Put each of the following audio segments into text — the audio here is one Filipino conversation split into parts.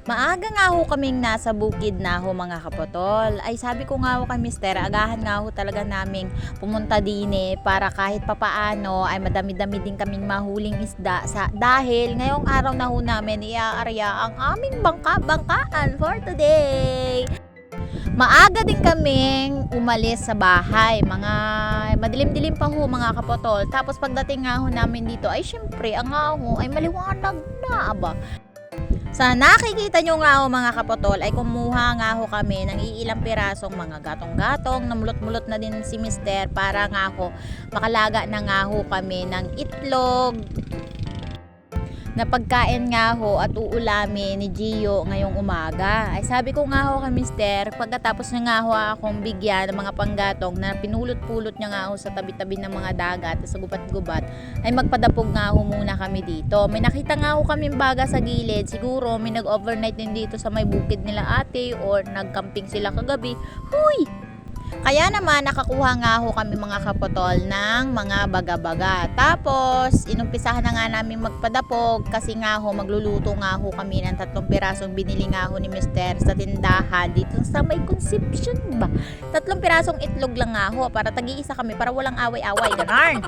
Maaga nga ho kaming nasa bukid na ho mga kapotol. Ay sabi ko nga ho kay mister, agahan nga ho talaga naming pumunta dine para kahit papaano ay madami-dami din kaming mahuling isda dahil ngayong araw na ho namin iaarya ang aming bangka-bangkaan for today. Maaga din kaming umalis sa bahay, mga madilim-dilim pa ho mga kapotol. Tapos pagdating nga ho namin dito ay syempre ang nga ho ay maliwanag na aba. Sa nakikita nyo nga ho mga kapotol ay kumuha nga ho kami ng iilang pirasong mga gatong-gatong, namulot-mulot na din si mister para nga ho makalaga na nga ho kami ng itlog na pagkain nga ho at uulamin ni Gio ngayong umaga. Ay sabi ko nga ho kay mister, pagkatapos niya nga ho akong bigyan ng mga panggatong na pinulot-pulot niya nga ho sa tabi-tabi ng mga dagat sa gubat-gubat, ay magpadapog nga ho muna kami dito. May nakita nga ho kami baga sa gilid, siguro may nag-overnight din dito sa may bukid nila ate or nag-camping sila kagabi. Huy! Kaya naman nakakuha nga ho kami mga kapotol ng mga baga-baga. Tapos inumpisahan na nga namin magpadapog kasi nga ho magluluto nga ho kami ng 3 pirasong binili nga ho ni mister sa tindahan dito sa may Conception ba. 3 pirasong itlog lang nga ho para tag-iisa kami para walang away-away. Ganarn!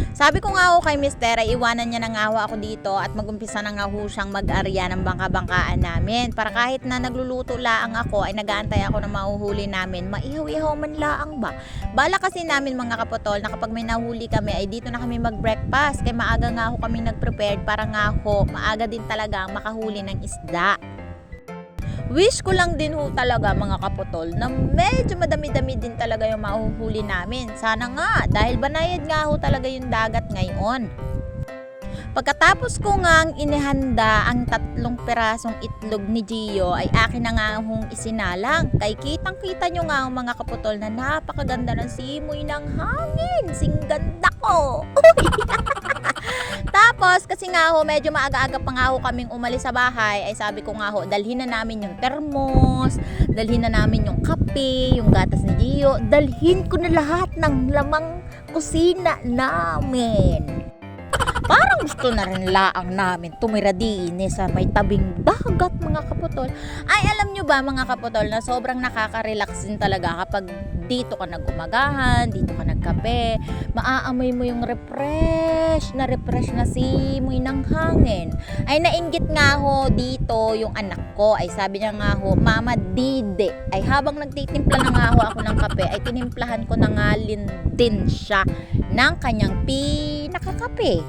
Sabi ko nga ho kay mister ay iwanan niya na nga ho ako dito at magumpisa na nga ho siyang mag-arya ng bangka-bangkaan namin para kahit na nagluluto laang ako ay nag-aantay ako na mahuhuli namin, maihaw-ihaw man laang ba. Bala kasi namin mga kapotol na kapag may nahuli kami ay dito na kami mag-breakfast kaya maaga nga ho kami nag-prepared para nga ho maaga din talaga makahuli ng isda. Wish ko lang din ho talaga mga kapotol na medyo madami-dami din talaga yung mahuhuli namin. Sana nga dahil banayad nga ho talaga yung dagat ngayon. Pagkatapos ko ngang inihanda ang 3 pirasong itlog ni Gio ay akin na nga hong isinalang. Kay kitang-kita nyo nga mga kapotol na napakaganda ng simoy ng hangin. Singganda ko! Tapos kasi nga ho medyo maaga-aga pa nga ho kaming umalis sa bahay ay sabi ko nga ho dalhin na namin yung termos, dalhin na namin yung kape, yung gatas ni Gio, dalhin ko na lahat ng lamang kusina namin. Parang gusto na rin laang namin tumira din sa may tabing dagat mga kapotol. Ay alam nyo ba mga kapotol na sobrang nakaka-relax din talaga kapag dito ka nagumagahan, dito ka nagkape, maaamoy mo yung refresh na simoy ng hangin. Ay nainggit nga ho dito yung anak ko, ay sabi niya nga ho, Mama Dide, ay habang nagtitimpla na nga ho ako ng kape, ay tinimplahan ko na nga din siya ng kanyang pinakakape.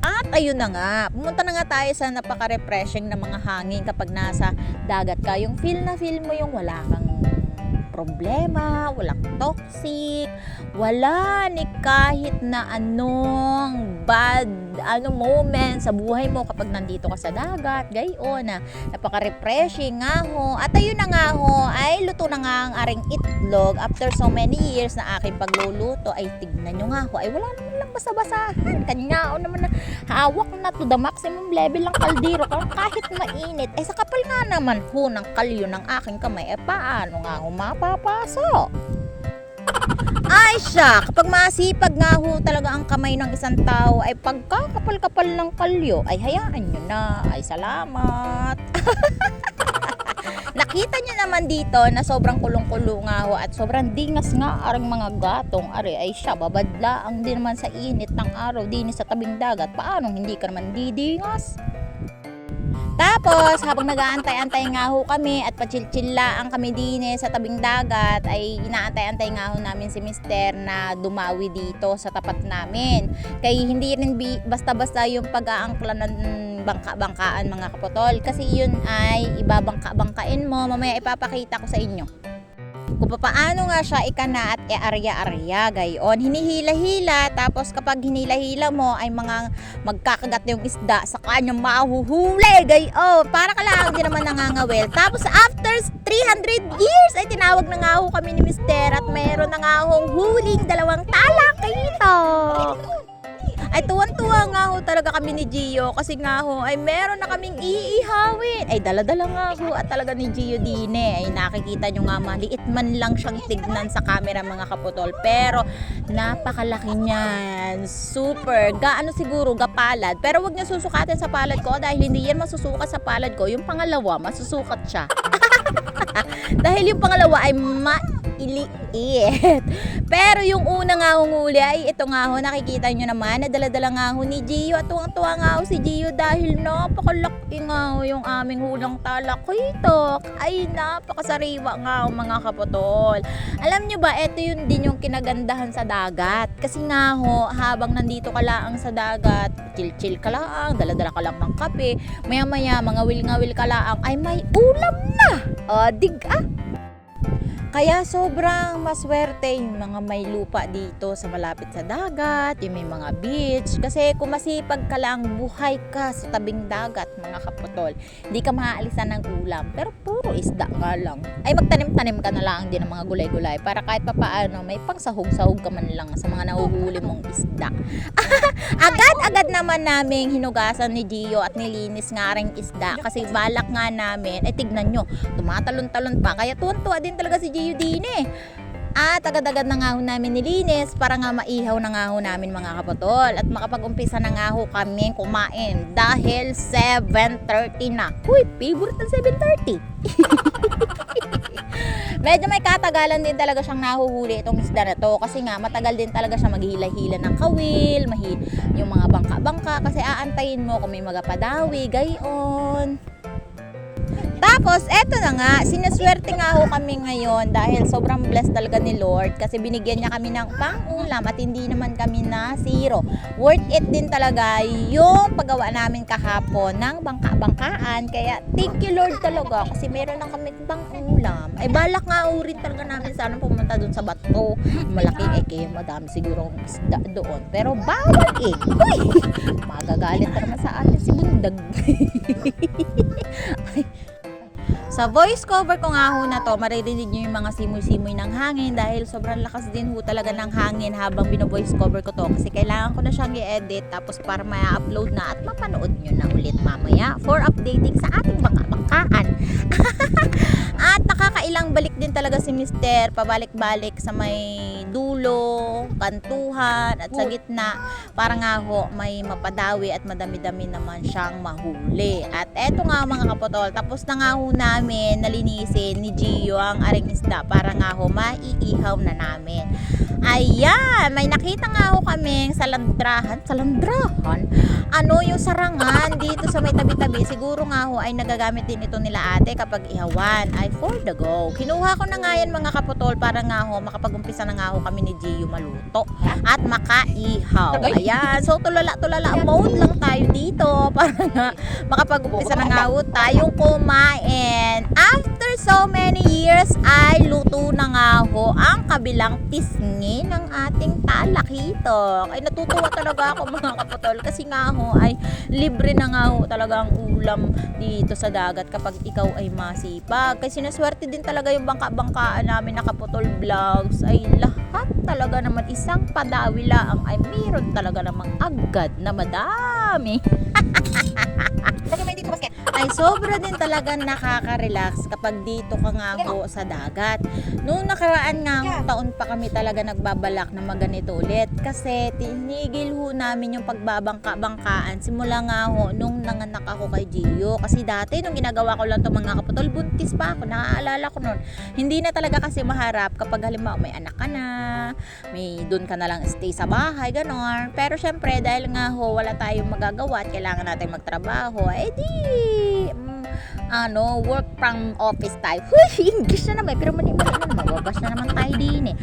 At ayun na nga, pumunta na nga tayo sa napaka-refreshing na mga hangin kapag nasa dagat ka. Yung feel mo yung wala kang problema, walang toxic, wala ni kahit na anong bad moment sa buhay mo kapag nandito ka sa dagat. Gayon na, napaka-refreshing nga ho. At ayun na nga ho, ay luto na nga ang aring itlog after so many years na aking pagluluto. Ay tignan nyo nga ho, ay wala naman lang basa-basahan. Kanya naman na hawak na to the maximum level ng kaldero kahit mainit. Ay sa kapal nga naman ho ng kalyo ng aking kamay, ay paano nga ho mapapasok? Ay siya, kapag masipag nga ho talaga ang kamay ng isang tao ay pagkakapal-kapal ng kalyo, ay hayaan nyo na, ay salamat. Nakita nyo naman dito na sobrang kulong-kulo nga ho at sobrang dingas nga aring mga gatong are ay siya, babadla ang din naman sa init ng araw din sa tabing dagat, paano hindi ka naman didingas? Tapos, habang nag-aantay-antay nga ho kami at pachil-chilla ang kami din sa tabing dagat, ay inaantay-antay nga ho namin si mister na dumawi dito sa tapat namin. Kaya hindi rin basta-basta yung pag-aangkla ng bangka-bangkaan mga kapotol. Kasi yun ay ibabangka-bangkain mo. Mamaya ipapakita ko sa inyo kung paano nga siya ikana at i-arya-arya gayon. Hinihila-hila, tapos kapag hinila-hila mo ay mga magkakagat yung isda sa kanyang mahuhuli gayon. Para ka lang din naman nangangawil. Tapos after 300 years ay tinawag na nga ho kami ni mister at mayroon na nga hong huling 2 talak dito. Ay tuwan-tuwa nga ho talaga kami ni Gio kasi nga ho ay meron na kaming iihawin. Ay dala-dala nga ho at talaga ni Gio Dine. Ay nakikita nyo nga maliit man lang siyang tignan sa camera mga kaputol. Pero napakalaki niyan. Super. Gaano siguro gapalad. Pero wag niyo susukatin sa palad ko dahil hindi yan masusukat sa palad ko. Yung pangalawa masusukat siya. Dahil yung pangalawa ay mailiit. Pero yung una nga huli ay ito nga ho, nakikita nyo naman, nadala-dala nga ho ni Gio at tuwang-tuwa nga ho si Gio dahil napakalaki nga ho yung aming hulang talakitok. Ay napakasariwa nga ho mga kaputol. Alam nyo ba, ito yun din yung kinagandahan sa dagat. Kasi nga ho, habang nandito ka lang sa dagat, chill-chill ka lang, dala-dala ka lang ng kape, maya-maya, mga wil-ngawil ka lang, ay may ulam na! O, Kaya sobrang maswerte yung mga may lupa dito sa malapit sa dagat, yung may mga beach. Kasi kung masipag ka lang, buhay ka sa tabing dagat, mga kaputol. Hindi ka maaalisan ng ulam, pero puro isda nga lang. Ay magtanim-tanim ka na lang din ng mga gulay-gulay para kahit papaano may pangsahog-sahog ka man lang sa mga nahuhuli mong isda. Agad-agad naman naming hinugasan ni Gio at nilinis nga ring isda kasi balak nga namin, tignan nyo, tumatalon-talon pa. Kaya tuwan-tuwa din talaga si Gio Dine. At agad-agad na nga ho namin nilinis para nga maihaw na nga ho namin mga kaputol. At makapag-umpisa na nga ho kami kumain dahil 7:30 na. Uy, favorite ng 7:30. Medyo may katagalan din talaga siyang nahuhuli itong isda na to kasi nga matagal din talaga siya maghila-hila ng kawil, yung mga bangka-bangka kasi aantayin mo kung may magapadawi, gayon. Tapos, eto na nga, sinaswerte nga ho kami ngayon dahil sobrang blessed talaga ni Lord kasi binigyan niya kami ng pang-ulam at hindi naman kami na zero. Worth it din talaga yung paggawa namin kahapon ng bangka-bangkaan. Kaya, thank you Lord talaga kasi meron na kami pang-ulam. Ay, balak nga rin talaga namin sana pumunta dun sa bato. Malaki kaya madami siguro isda doon. Pero bawal Uy! Magagalit na naman sa atin si Bundag. Sa voice cover ko nga ho na to, maririnig nyo yung mga simoy-simoy ng hangin dahil sobrang lakas din ho talaga ng hangin habang bino-voice cover ko to kasi kailangan ko na siyang i-edit tapos para ma-upload na at mapanood nyo na ulit mamaya for updating sa ating bangka-bangkaan. At nakakailang balik din talaga si Mister, pabalik-balik sa may dulo, kantuhan at sa gitna para nga ho may mapadawi at madami-dami naman siyang mahuli. At eto nga mga kaputol, tapos na nga ho namin nalinisin ni Gio ang aring isda para nga ho maiihaw na namin. Ayan, may nakita nga ho kaming salandrahan, ano yung sarangan dito sa may tabi-tabi, siguro nga ho ay nagagamit din ito nila ate kapag ihawan, ay for the go. Kinuha ko na nga yan mga kaputol para nga ho makapag-umpisa na nga ho kami ni Gio maluto at makaihaw. Ayan, so tulala-tulala mode lang tayo dito para nga makapag-umpisa na nga ho tayong kumain. After so many years ay luto na nga ho ang kabilang pisngi ng ating talakitok. Ay natutuwa talaga ako mga kaputol kasi nga ho ay libre na nga ho talaga ang ulam dito sa dagat kapag ikaw ay masipag. Kasi sinaswerte din talaga yung bangka-bangkaan namin na Kaputol Vlogs ay lahat talaga naman isang padawi lang ay mayroon talaga namang agad na madami. Ay sobra din talaga nakaka-relax kapag dito ka nga ho sa dagat. Noong nakaraan nga taon pa kami talaga nagbabalak na maganito ulit kasi tinigil ho namin yung pagbabangka-bangkaan simula nga ho nung nanganak ako kay Gio. Kasi dati nung ginagawa ko lang to mga kaputol, buntis pa ako, naaalala ko noon. Hindi na talaga kasi maharap kapag halimbawa may anak ka na, may doon ka na lang stay sa bahay, ganon. Pero syempre dahil nga ho wala tayong magagawa at kailangan natin magtrabaho, work from office tayo. Huy, English na naman, pero mali-mali na, mababas na naman tayo din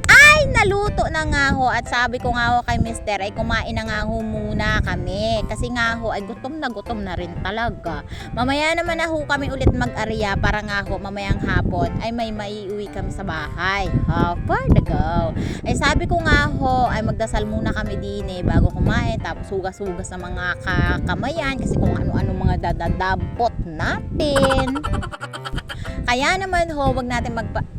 Ay, naluto na nga ho at sabi ko nga ho kay Mister ay kumain na nga ho muna kami kasi nga ho ay gutom na rin talaga. Mamaya naman na ho kami ulit mag-area para nga ho mamayang hapon ay may maiuwi kami sa bahay. For the go. Ay sabi ko nga ho ay magdasal muna kami din bago kumain tapos hugas-hugas ng mga kakamayan kasi kung ano-ano mga dadadampot natin. Kaya naman ho, wag natin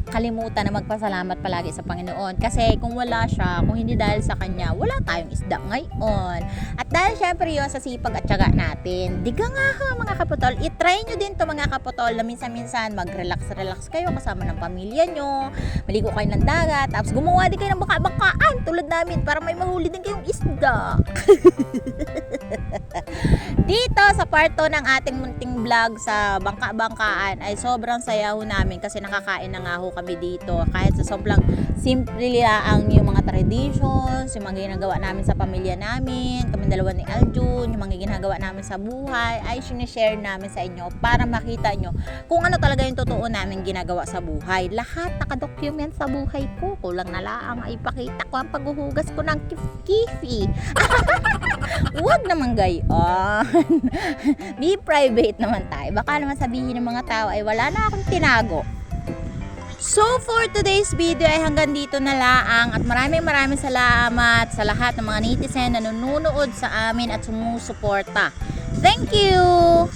kalimutan na magpasalamat palagi sa Panginoon. Kasi kung wala siya, kung hindi dahil sa Kanya, wala tayong isda ngayon. At dahil syempre yun sa sipag at tiyaga natin, diga nga ho mga kaputol, itry nyo din to mga kaputol na minsan-minsan mag-relax kayo kasama ng pamilya nyo, maligo kayo ng dagat, tapos gumawa din kayo ng baka-bakaan tulad namin para may mahuli din kayong isda. Dito sa part 2 ng ating munting vlog sa bangka-bangkaan ay sobrang saya ho namin kasi nakakain na nga ho kami dito. Kahit sa sobrang simple lang yung mga traditions, yung mga ginagawa namin sa pamilya namin, kami dalawa ni Aljun, yung mga ginagawa namin sa buhay ay sinishare namin sa inyo para makita nyo kung ano talaga yung totoo namin ginagawa sa buhay. Lahat nakadocument sa buhay ko. Kulang na lang ay ipakita ko ang paghuhugas ko ng kif-kifi. Huwag naman gayon. Be private naman tayo. Baka naman sabihin ng mga tao ay wala na akong tinago. So for today's video ay hanggang dito na laang at maraming salamat sa lahat ng mga netizen na nanonood sa amin at sumusuporta. Thank you!